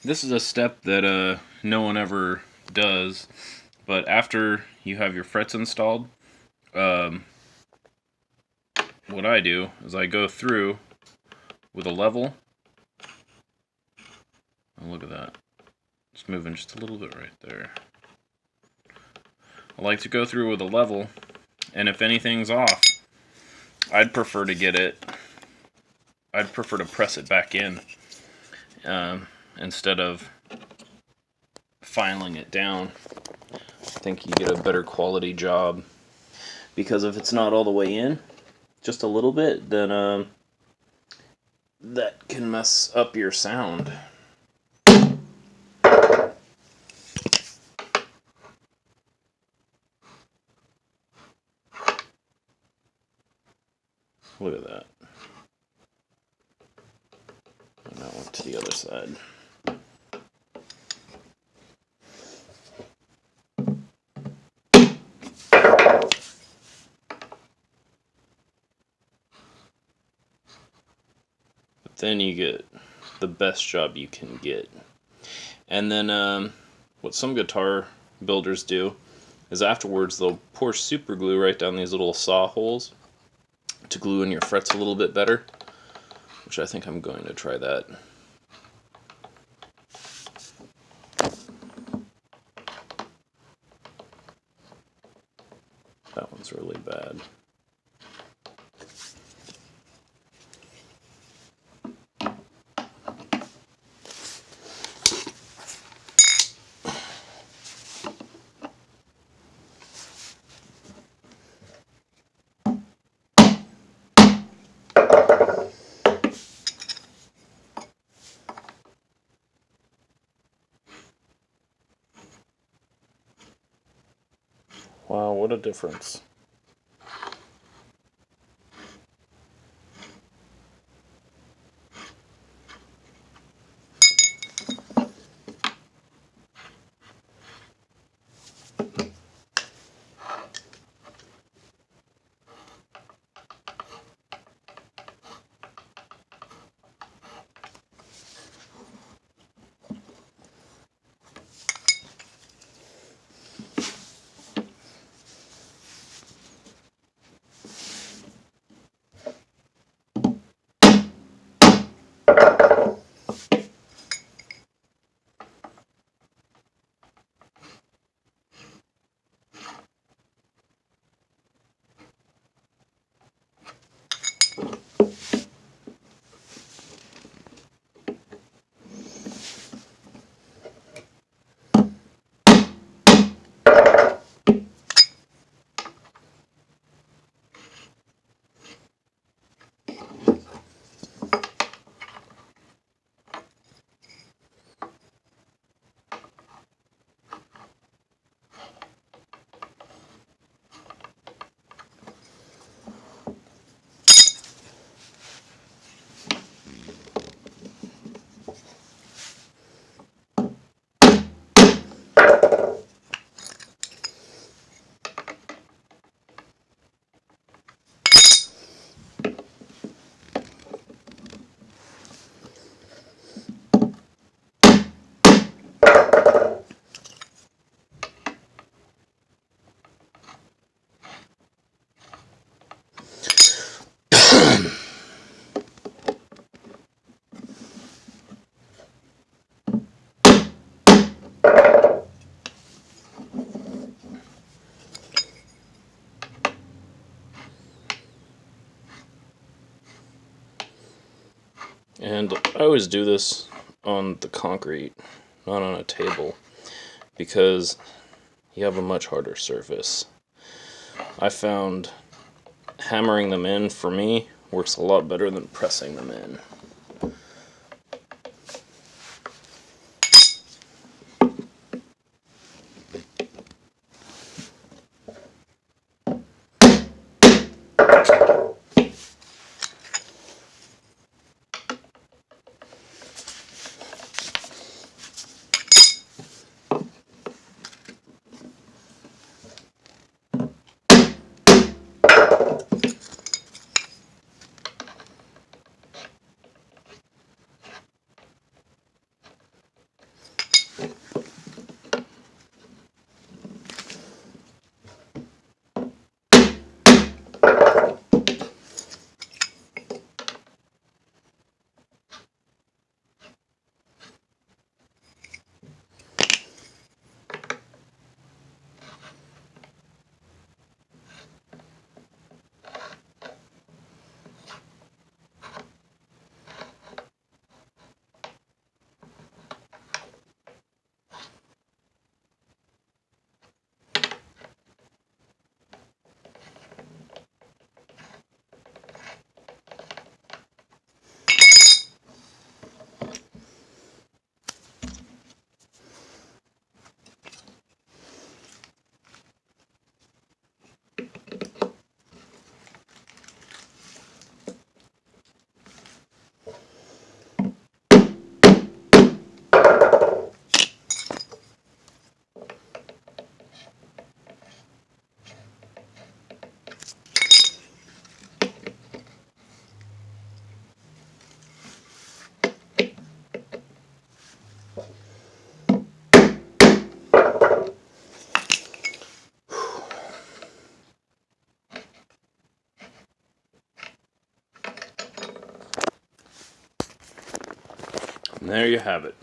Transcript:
This is a step that no one ever does, but after you have your frets installed, um, what I do is I go through with a level. Oh, look at that. It's moving just a little bit right there. I like to go through with a level, and if anything's off, I'd prefer to press it back in instead of filing it down. I think you get a better quality job, because if it's not all the way in, just a little bit, then that can mess up your sound. Look at that. And that one to the other side. But then you get the best job you can get. And then what some guitar builders do is afterwards they'll pour super glue right down these little saw holes to glue in your frets a little bit better, which I think I'm going to try that. That one's really bad. Wow, what a difference. And I always do this on the concrete, not on a table, because you have a much harder surface. I found hammering them in, for me, works a lot better than pressing them in. there you have it.